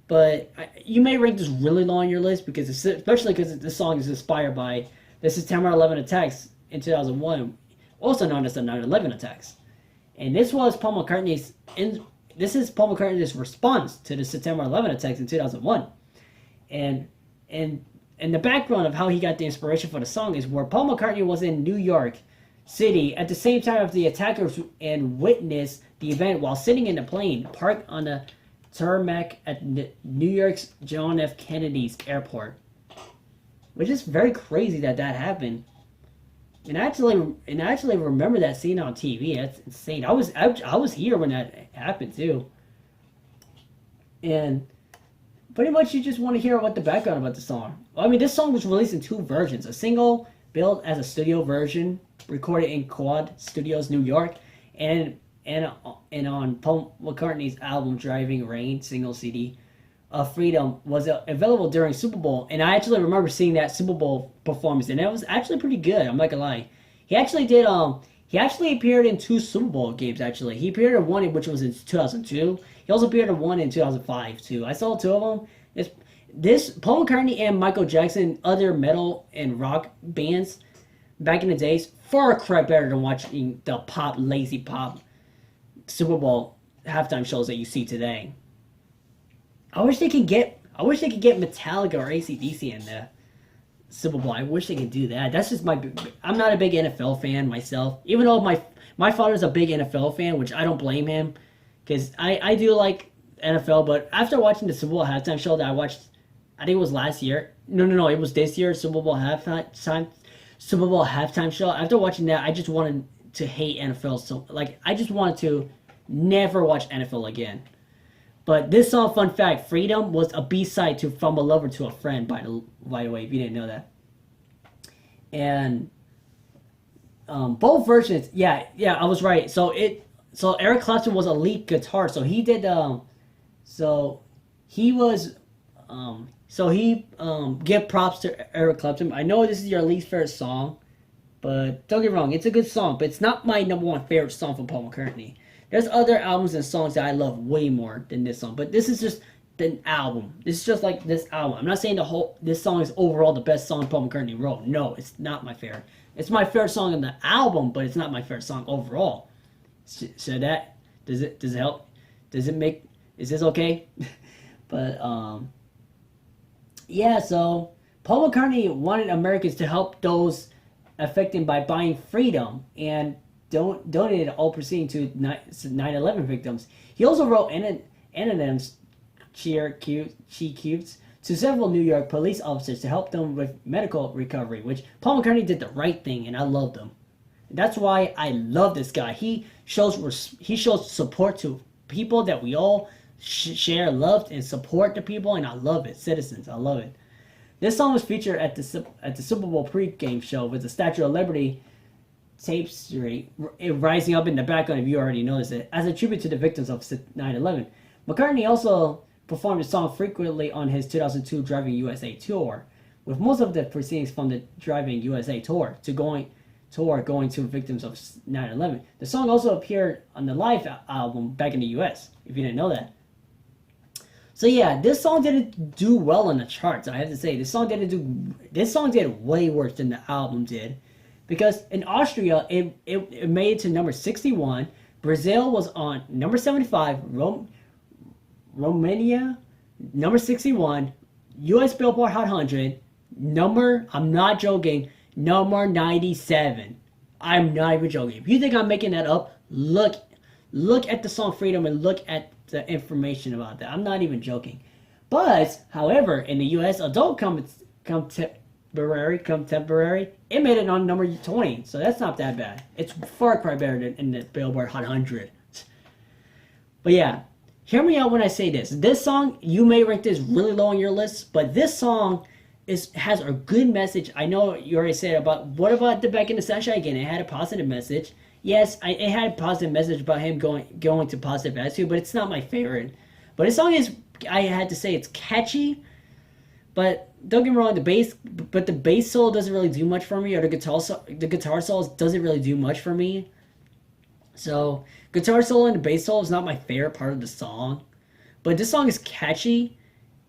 But you may rank this really low on your list because especially because this song is inspired by the September 11 attacks in 2001, also known as the 9/11 attacks. And this was Paul McCartney's response to the September 11 attacks in 2001. And the background of how he got the inspiration for the song is where Paul McCartney was in New York City at the same time of the attackers and witnessed the event while sitting in a plane parked on the tarmac at New York's John F. Kennedy's airport. Which is very crazy that happened. And I actually remember that scene on TV. That's insane. I was here when that happened too. And pretty much you just want to hear what the background about the song. Well, I mean, this song was released in two versions. A single billed as a studio version, recorded in Quad Studios, New York, and on Paul McCartney's album Driving Rain single CD. Freedom was available during Super Bowl, and I actually remember seeing that Super Bowl performance, and it was actually pretty good. I'm not gonna lie. He actually appeared in two Super Bowl games. Actually, he appeared in one which was in 2002. He also appeared in one in 2005 too. I saw two of them. This Paul McCartney and Michael Jackson, other metal and rock bands back in the days, far cry better than watching the lazy pop Super Bowl halftime shows that you see today. I wish they could get Metallica or AC/DC in the Super Bowl. I wish they could do that. That's just I'm not a big NFL fan myself. Even though my father's a big NFL fan, which I don't blame him, because I do like NFL. But after watching the Super Bowl halftime show that I watched, I think it was last year. No, it was this year. Super Bowl halftime show. After watching that, I just wanted to hate NFL. So I just wanted to never watch NFL again. But this song, fun fact, Freedom, was a B-side to From a Lover to a Friend, by the way, if you didn't know that. And both versions, yeah, I was right. So Eric Clapton was a lead guitar, so he did, give props to Eric Clapton. I know this is your least favorite song, but don't get me wrong, it's a good song, but it's not my number one favorite song from Paul McCartney. There's other albums and songs that I love way more than this song, but this is just the album. This is just like this album. I'm not saying this song is overall the best song Paul McCartney wrote. No, it's not my favorite. It's my favorite song in the album, but it's not my favorite song overall. So that does it help? Is this okay? But yeah. So Paul McCartney wanted Americans to help those affected by buying freedom and donated all proceeding to 9/11 victims. He also wrote anonyms cubes to several New York police officers to help them with medical recovery, which Paul McCartney did the right thing, and I loved him. That's why I love this guy. He shows support to people that we all share, love, and support the people, and I love it. Citizens, I love it. This song was featured at the Super Bowl pre-game show with the Statue of Liberty tapes rising up in the background, if you already noticed it, as a tribute to the victims of 9/11. McCartney also performed the song frequently on his 2002 Driving USA tour, with most of the proceedings from the Driving USA tour going to victims of 9/11. The song also appeared on the live album back in the US, if you didn't know that. So yeah, this song didn't do well on the charts. I have to say, this song did way worse than the album did, because in Austria it made it to number 61. Brazil was on number 75. Romania number 61. US Billboard Hot 100 I'm not joking, number 97. I'm not even joking. If you think I'm making that up, look at the song Freedom and look at the information about that. I'm not even joking. But, however, in the US adult contemporary, it made it on number 20. So that's not that bad. It's far cry better than in the Billboard Hot 100. But yeah, hear me out when I say this. This song, you may rank this really low on your list, but this song has a good message. I know you already said what about the Back in the Sunshine again? It had a positive message. Yes, it had a positive message about him going to positive attitude, but it's not my favorite. But this song is, I had to say, it's catchy, but don't get me wrong, the bass solo doesn't really do much for me, or the guitar solos doesn't really do much for me. So, guitar solo and the bass solo is not my favorite part of the song, but this song is catchy,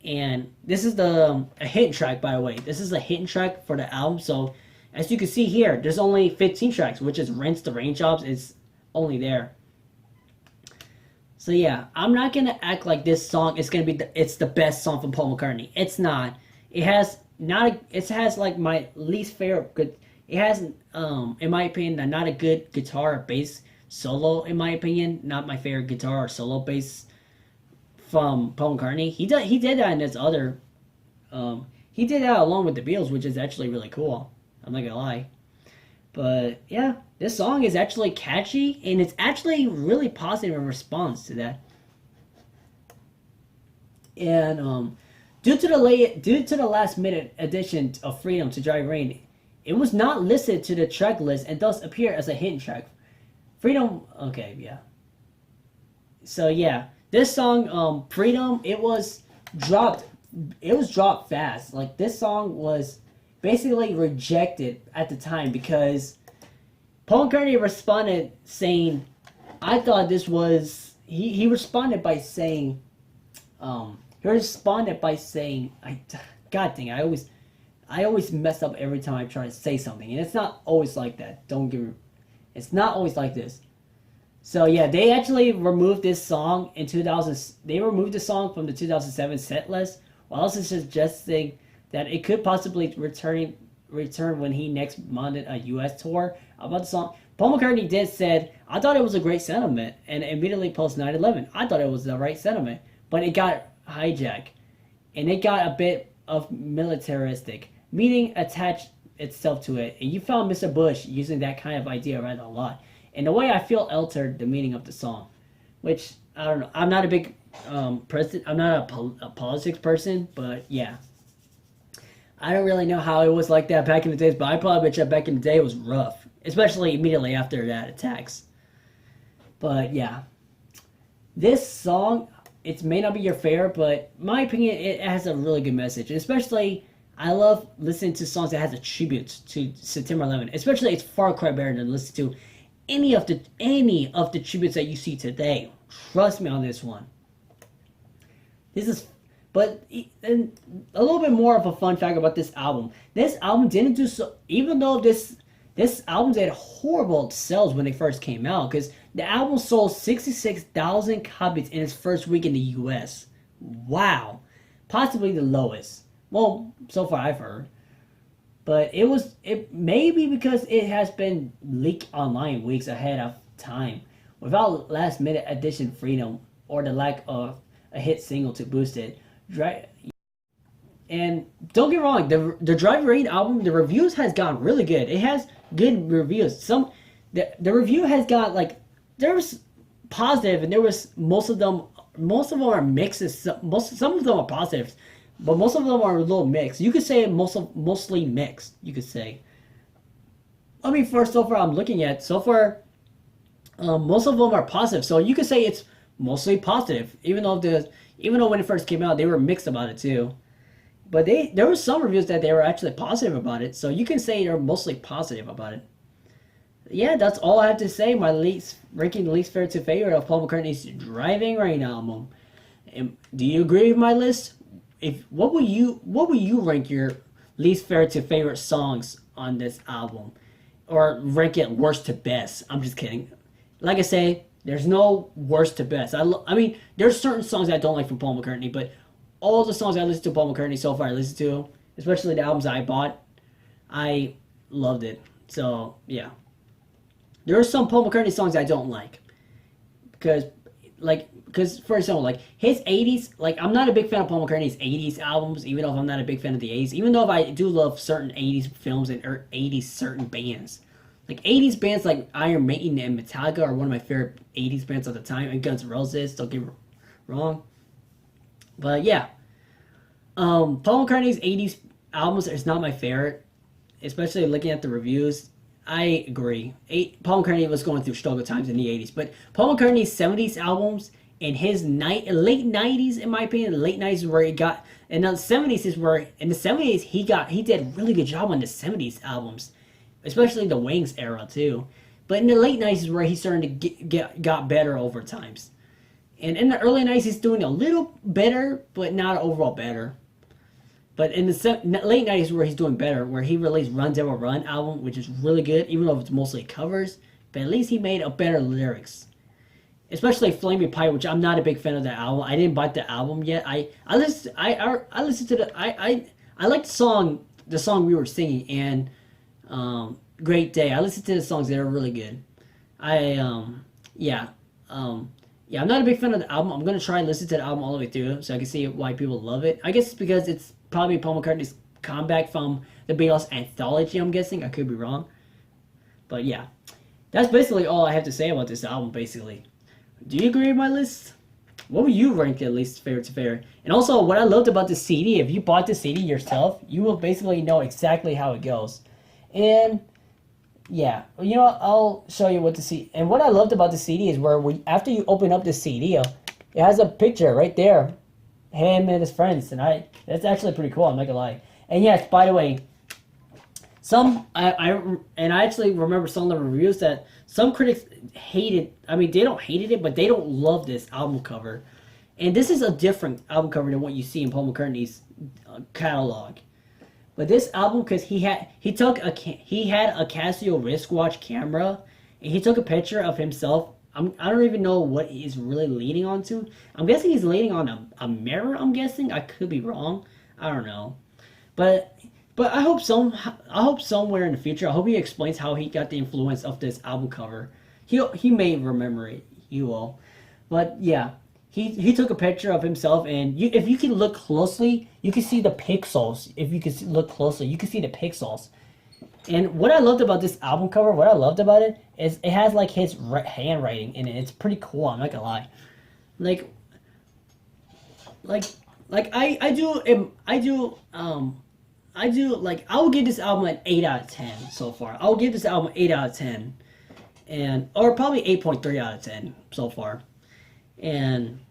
and this is a hidden track, by the way. This is a hidden track for the album, so as you can see here, there's only 15 tracks, which is Rinse the Raindrops is only there. So yeah, I'm not gonna act like this song is gonna be it's the best song from Paul McCartney. It's not. It has like my least favorite good. It has, in my opinion, not a good guitar or bass solo. In my opinion, not my favorite guitar or solo bass from Paul McCartney. He did that in his other. He did that along with the Beatles, which is actually really cool. I'm not gonna lie. But yeah, this song is actually catchy, and it's actually really positive in response to that. And due to the last minute addition of Freedom to Dry Rain, it was not listed to the track list and thus appeared as a hidden track. Freedom, okay, yeah. So yeah, this song, Freedom, it was dropped fast. Like, this song was basically rejected at the time because Paul McCartney responded saying, I thought this was, he responded by saying, God dang, I always mess up every time I try to say something, and it's not always like that. It's not always like this. So yeah, they actually removed this song in 2000. They removed the song from the 2007 set list, while also suggesting that it could possibly return when he next mounted a U.S. tour. About the song, Paul McCartney said, I thought it was a great sentiment, and immediately post 9/11, I thought it was the right sentiment, but it got hijacked, and it got a bit of militaristic, meaning attached itself to it, and you found Mr. Bush using that kind of idea rather a lot. And the way I feel altered the meaning of the song, which, I don't know, I'm not a big person, I'm not a politics person, but yeah. I don't really know how it was like that back in the days, but I probably bet you back in the day it was rough, especially immediately after that attacks. But yeah, this song, it may not be your favorite, but in my opinion, it has a really good message. Especially, I love listening to songs that has a tribute to September 11. Especially, it's far cry better than listening to any of the tributes that you see today. Trust me on this one. But and a little bit more of a fun fact about this album. This album didn't do so, even though this album did horrible sales when it first came out, because the album sold 66,000 copies in its first week in the US. Wow. Possibly the lowest. Well, so far I've heard. But it may be because it has been leaked online weeks ahead of time, without last minute addition Freedom, or the lack of a hit single to boost it. And don't get me wrong, the Drive Rain album, the reviews has gone really good. It has good reviews. the review has got like there was positive and there was most of them are mixes. Some of them are positives, but most of them are a little mixed. You could say mostly mixed. You could say. I mean, for so far I'm looking at so far, most of them are positive. So you could say it's mostly positive, even though when it first came out they were mixed about it too. But there were some reviews that they were actually positive about it. So you can say they're mostly positive about it. Yeah, that's all I have to say. My least ranking the least favorite to favorite of Paul McCartney's Driving Rain album. Do you agree with my list? If what will you rank your least favorite to favorite songs on this album, or rank it worst to best? I'm just kidding. Like I say, there's no worst to best. I mean, there's certain songs I don't like from Paul McCartney, but all the songs I listened to Paul McCartney so far, I listened to, especially the albums I bought, I loved it. So yeah. There are some Paul McCartney songs I don't like because, for example, like his '80s, like I'm not a big fan of Paul McCartney's '80s albums, even though I'm not a big fan of the '80s. Even though if I do love certain '80s films and '80s certain bands, like '80s bands like Iron Maiden and Metallica are one of my favorite '80s bands of the time, and Guns N' Roses. Don't get me wrong, but yeah, Paul McCartney's '80s albums is not my favorite, especially looking at the reviews. I agree. Paul McCartney was going through struggle times in the '80s, but Paul McCartney's '70s albums and his late '90s, in my opinion, the late '90s is where he got, and the '70s is where in the '70s he did a really good job on the '70s albums, especially the Wings era too. But in the late '90s is where he started to got better over times, and in the early '90s he's doing a little better, but not overall better. But in the late '90s, where he's doing better, where he released "Run Devil Run" album, which is really good, even though it's mostly covers. But at least he made a better lyrics, especially "Flaming Pie," which I'm not a big fan of that album. I didn't buy the album yet. I listened to I like the song we were singing, and "Great Day." I listened to the songs; they were really good. I yeah yeah, I'm not a big fan of the album. I'm gonna try and listen to the album all the way through so I can see why people love it. I guess it's because it's probably Paul McCartney's comeback from the Beatles anthology. I'm guessing. I could be wrong, but yeah, that's basically all I have to say about this album. Basically, do you agree with my list? What would you rank at least favorite to favorite? And also, what I loved about the CD, if you bought the CD yourself, you will basically know exactly how it goes. And yeah, I'll show you what the CD. And what I loved about the CD is where after you open up the CD, it has a picture right there, him and his friends, and that's actually pretty cool. I'm not gonna lie. And yes, by the way, I actually remember some of the reviews that some critics hated. I mean, they don't hated it, but they don't love this album cover. And this is a different album cover than what you see in Paul McCartney's catalog. But this album, because he had a Casio wristwatch camera, and he took a picture of himself. I don't even know what he's really leaning onto. I'm guessing he's leaning on a mirror. I'm guessing. I could be wrong. I don't know. But I hope somewhere in the future, I hope he explains how he got the influence of this album cover. He may remember it. He will. But yeah. He took a picture of himself, and if you can look closely, you can see the pixels. If you can look closely, you can see the pixels. And what I loved about this album cover, what I loved about it, is it has like his handwriting in it. It's pretty cool. I'm not gonna lie. Like I will give this album an 8 out of 10 so far. I will give this album 8 out of 10, or probably 8.3 out of 10 so far. And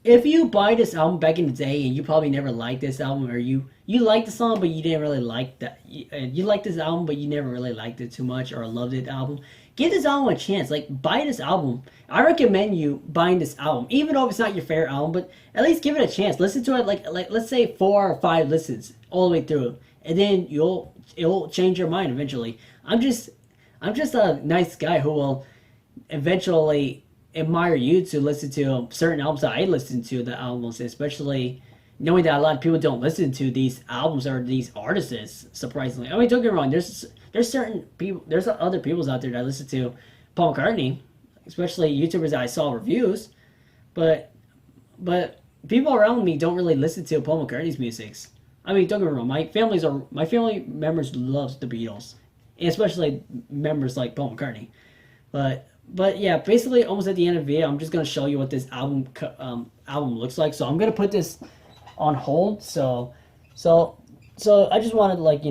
if you buy this album back in the day and you probably never liked this album, or you liked the song but you didn't really like that, you liked this album but you never really liked it too much or loved the album, give this album a chance. Like, buy this album. I recommend you buying this album, even though it's not your favorite album, but at least give it a chance. Listen to it like let's say 4 or 5 listens all the way through, and then it'll change your mind eventually. I'm just a nice guy who will eventually admire you to listen to certain albums that I listen to, the albums, especially knowing that a lot of people don't listen to these albums or these artists, surprisingly. I mean, don't get me wrong, there's certain people, there's other peoples out there that listen to Paul McCartney, especially YouTubers that I saw reviews, but people around me don't really listen to Paul McCartney's music. I mean, don't get me wrong, my family members loves the Beatles, and especially members like Paul McCartney. But yeah, basically almost at the end of the video, I'm just gonna show you what this album looks like. So I'm gonna put this on hold. So I just wanted to, like,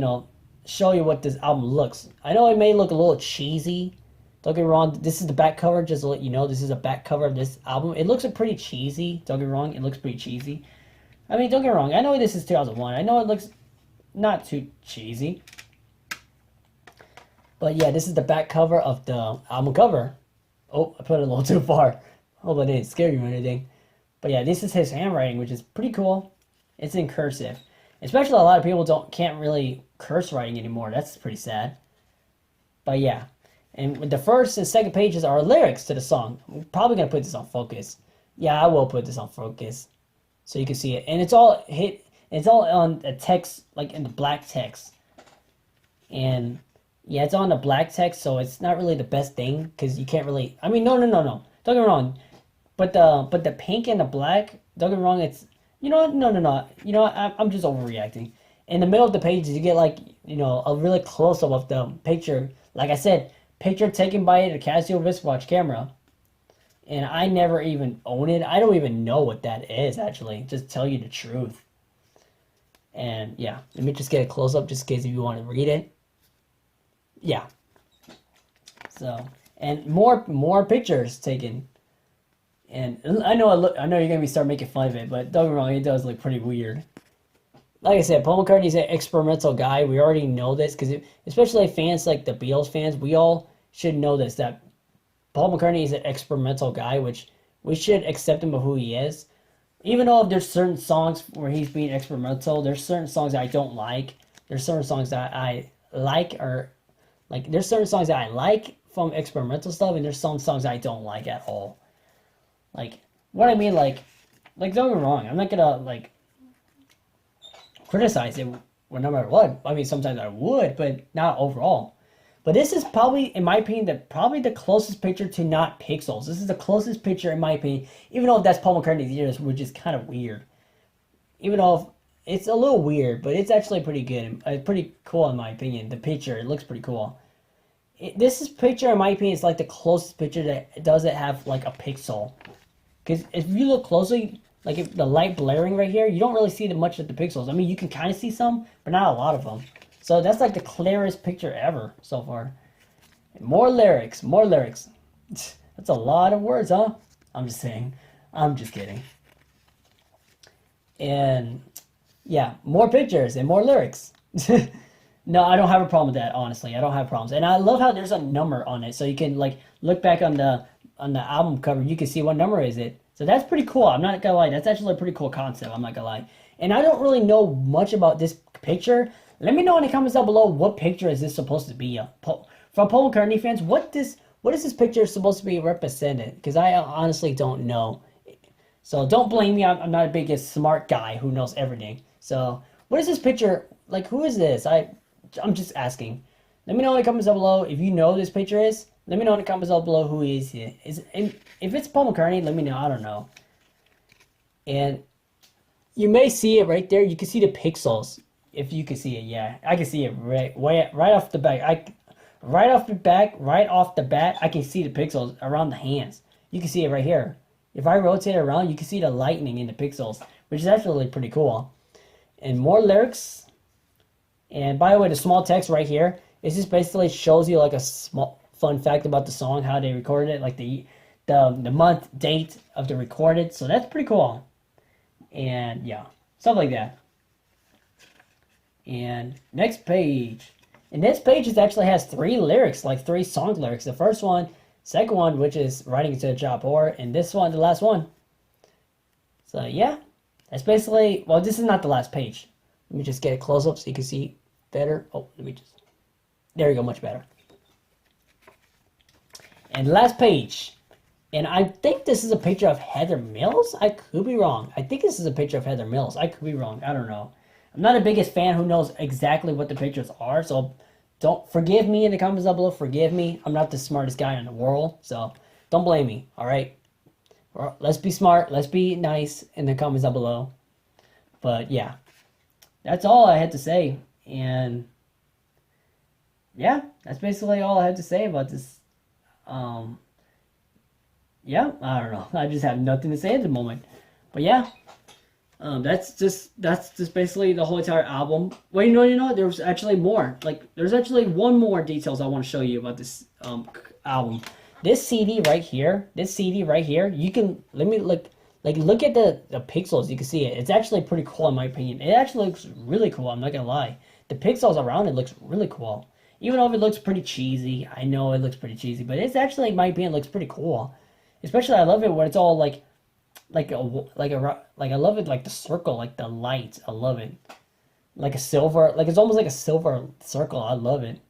show you what this album looks. I know it may look a little cheesy. Don't get me wrong. This is the back cover. Just to let you know, this is a back cover of this album. It looks pretty cheesy. Don't get me wrong. It looks pretty cheesy. I mean, don't get me wrong. I know this is 2001. I know it looks not too cheesy. But yeah, this is the back cover of the album cover. Oh, I put it a little too far. Hope I didn't scare you or anything. But yeah, this is his handwriting, which is pretty cool. It's in cursive. Especially a lot of people can't really curse writing anymore. That's pretty sad. But yeah. And the first and second pages are lyrics to the song. I'm probably going to put this on focus. Yeah, I will put this on focus. So you can see it. And it's all on a text, like in the black text. And yeah, it's on the black text, so it's not really the best thing, because you can't really, I mean, no. Don't get me wrong. But the pink and the black, don't get me wrong, it's, no. I'm just overreacting. In the middle of the pages, you get, like, a really close-up of the picture. Like I said, picture taken by the Casio wristwatch camera. And I never even own it. I don't even know what that is, actually. Just tell you the truth. And yeah, let me just get a close-up just in case if you want to read it. Yeah. So, and more pictures taken. And I know you're gonna start making fun of it, but don't get me wrong, it does look pretty weird. Like I said, Paul McCartney's an experimental guy. We already know this, because especially fans like the Beatles fans, we all should know this, that Paul McCartney is an experimental guy, which we should accept him for who he is. Even though there's certain songs where he's being experimental, there's certain songs that I don't like. There's certain songs that I like, or like there's certain songs that I like from experimental stuff, and there's some songs I don't like at all. Like, what I mean, like don't get me wrong, I'm not gonna, like, criticize it no matter what. I mean, sometimes I would, but not overall. But this is probably, in my opinion, probably the closest picture to not pixels. This is the closest picture, in my opinion, even though that's Paul McCartney's ears, which is kind of weird. Even though it's a little weird, but it's actually pretty good. Pretty cool, in my opinion. The picture, it looks pretty cool. This picture, in my opinion, is like the closest picture that doesn't have, like, a pixel. Because if you look closely, like, if the light blaring right here, you don't really see much of the pixels. I mean, you can kind of see some, but not a lot of them. So that's like the clearest picture ever so far. More lyrics. That's a lot of words, huh? I'm just saying. I'm just kidding. And yeah, more pictures and more lyrics. No, I don't have a problem with that, honestly. I don't have problems. And I love how there's a number on it, so you can, like, look back on the album cover, you can see what number is it. So that's pretty cool. I'm not gonna lie. That's actually a pretty cool concept. I'm not gonna lie. And I don't really know much about this picture. Let me know in the comments down below, what picture is this supposed to be? From Paul McCartney fans, what is this picture supposed to be represented? Because I honestly don't know. So don't blame me. I'm not a biggest smart guy who knows everything. So what is this picture? Like, who is this? I'm just asking. Let me know in the comments down below if you know who this picture is. Let me know in the comments down below who is it. If it's Paul McCartney, let me know. I don't know. And you may see it right there. You can see the pixels. If you can see it, yeah, I can see it right off the back. Right off the bat, I can see the pixels around the hands. You can see it right here. If I rotate it around, you can see the lightning in the pixels, which is actually pretty cool. And more lyrics. And by the way, the small text right here, it just basically shows you, like, a small fun fact about the song, how they recorded it, like the month, date of the recorded. So that's pretty cool. And yeah, stuff like that. And next page. And this page actually has 3 lyrics, like 3 song lyrics. The first one, second one, which is Riding to a Job Whore, and this one, the last one. So yeah, that's basically, well, this is not the last page. Let me just get a close up so you can see better. Oh, there you go, much better. And last page. And I think this is a picture of Heather Mills. I could be wrong. I think this is a picture of Heather Mills. I could be wrong. I don't know. I'm not the biggest fan who knows exactly what the pictures are, so don't forgive me in the comments down below. Forgive me. I'm not the smartest guy in the world, so don't blame me, all right? Let's be smart. Let's be nice in the comments down below. But yeah, that's all I had to say. And yeah, that's basically all I have to say about this. Um, yeah, I don't know. I just have nothing to say at the moment. But yeah, that's just basically the whole entire album. Well, you know, there's actually more. Like, there's actually one more details I want to show you about this album. This CD right here, you can let me look at the pixels. You can see it. It's actually pretty cool in my opinion. It actually looks really cool. I'm not gonna lie. The pixels around it looks really cool. Even though it looks pretty cheesy, I know it looks pretty cheesy, but it's actually, in my opinion, looks pretty cool. Especially, I love it when it's all like I love it, like the circle, like the lights. I love it. Like a silver, like it's almost like a silver circle. I love it.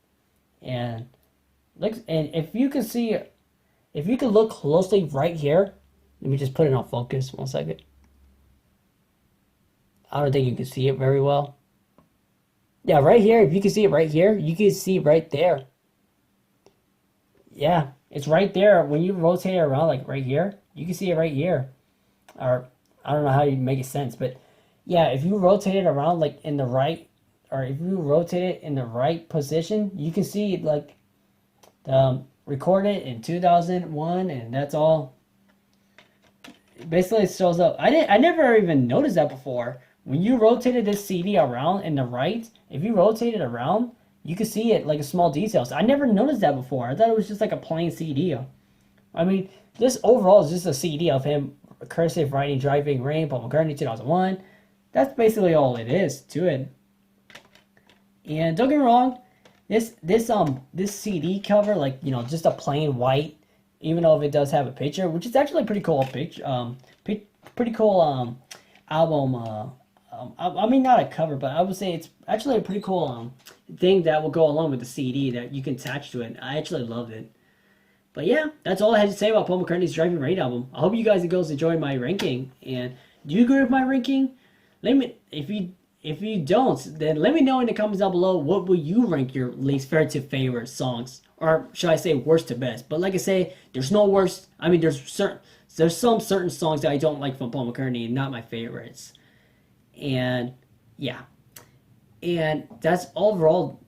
And if you can see, if you can look closely right here, let me just put it on focus 1 second. I don't think you can see it very well. Yeah, right here. If you can see it right here, you can see right there. Yeah, it's right there. When you rotate it around, like right here, you can see it right here. Or I don't know how you make it sense, but yeah, if you rotate it around like in the right, or if you rotate it in the right position, you can see like recorded in 2001, and that's all. Basically, it shows up. I never even noticed that before. When you rotated this CD around in the right, if you rotate it around, you can see it like a small details. I never noticed that before. I thought it was just like a plain CD. I mean, this overall is just a CD of him cursive writing Driving Rain, Paul McCartney, 2001. That's basically all it is to it. And don't get me wrong, this CD cover, like, you know, just a plain white, even though if it does have a picture, which is actually a pretty cool picture, pretty cool album. I mean, not a cover, but I would say it's actually a pretty cool thing that will go along with the CD that you can attach to it. I actually love it. But yeah, that's all I had to say about Paul McCartney's Driving Rain album. I hope you guys and girls enjoyed my ranking. And do you agree with my ranking? Let me, if you don't, then let me know in the comments down below, what will you rank your least favorite songs, or should I say worst to best? But like I say, there's no worst. I mean, there's some certain songs that I don't like from Paul McCartney and not my favorites. And yeah, and that's overall.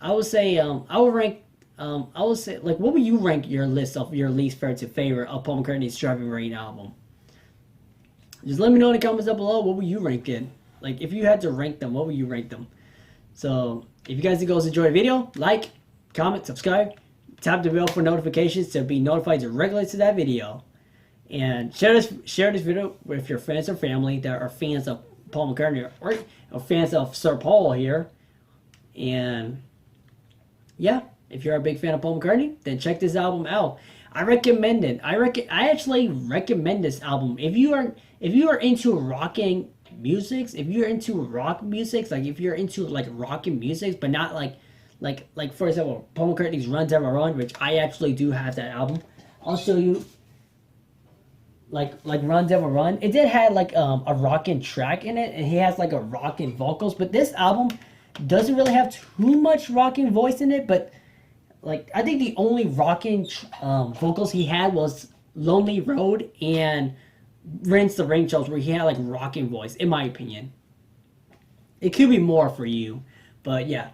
I would say I would say, like, what would you rank your list of your least favorite of Paul McCartney's Driving Rain album? Just let me know in the comments down below, what would you rank it? Like, if you had to rank them, what would you rank them? So, if you guys enjoyed the video, like, comment, subscribe, tap the bell for notifications to be notified directly to that video. And share this video with your friends or family that are fans of Paul McCartney or fans of Sir Paul here. And yeah, if you're a big fan of Paul McCartney, then check this album out. I recommend it. I actually recommend this album. If you are into rocking music, if you're into rock music, like if you're into like rocking music, but not like for example, Paul McCartney's Run Devil Run, which I actually do have that album. I'll show you. Like Run Devil Run, it did have like a rockin' track in it, and he has like a rockin' vocals. But this album doesn't really have too much rockin' voice in it. But like, I think the only rockin' vocals he had was Lonely Road and Rinse the Raindrops, where he had like rockin' voice. In my opinion, it could be more for you, but yeah,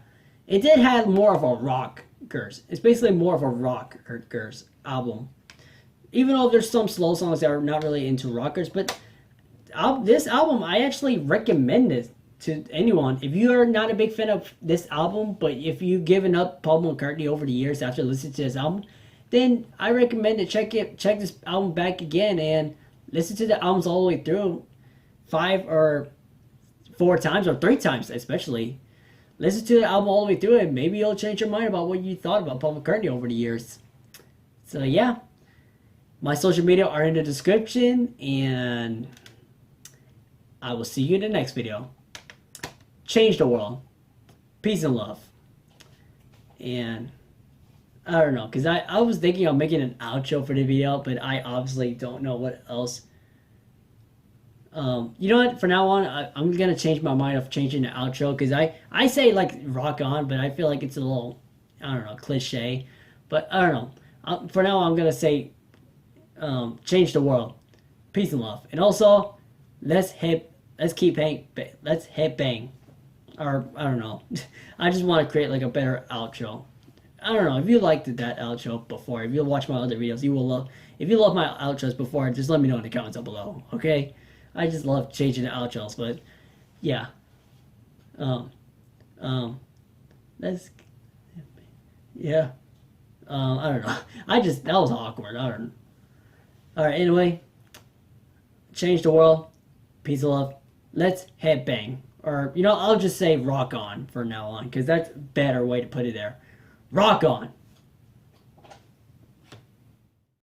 it did have more of a rockers. It's basically more of a rockers album. Even though there's some slow songs that are not really into rockers, but this album, I actually recommend it to anyone. If you are not a big fan of this album, but if you've given up Paul McCartney over the years after listening to this album, then I recommend to check this album back again and listen to the albums all the way through 5 or 4 times or 3 times especially. Listen to the album all the way through and maybe you'll change your mind about what you thought about Paul McCartney over the years. So yeah. My social media are in the description, and I will see you in the next video. Change the world. Peace and love. And I don't know, because I was thinking of making an outro for the video, but I obviously don't know what else. You know what? For now on, I'm going to change my mind of changing the outro, because I say, like, rock on, but I feel like it's a little, I don't know, cliche. But I don't know. For now, I'm going to say, change the world. Peace and love. And also, let's hit bang. or I don't know. I just want to create like a better outro. I don't know if you liked that outro before. If you watch my other videos, you will love. If you love my outros before, just let me know in the comments down below. Okay, I just love changing the outros, but yeah. Um, that's yeah. I don't know. That was awkward. I don't. All right. Anyway, change the world. Peace and love. Let's headbang. Or, I'll just say rock on from now on, because that's a better way to put it there. Rock on.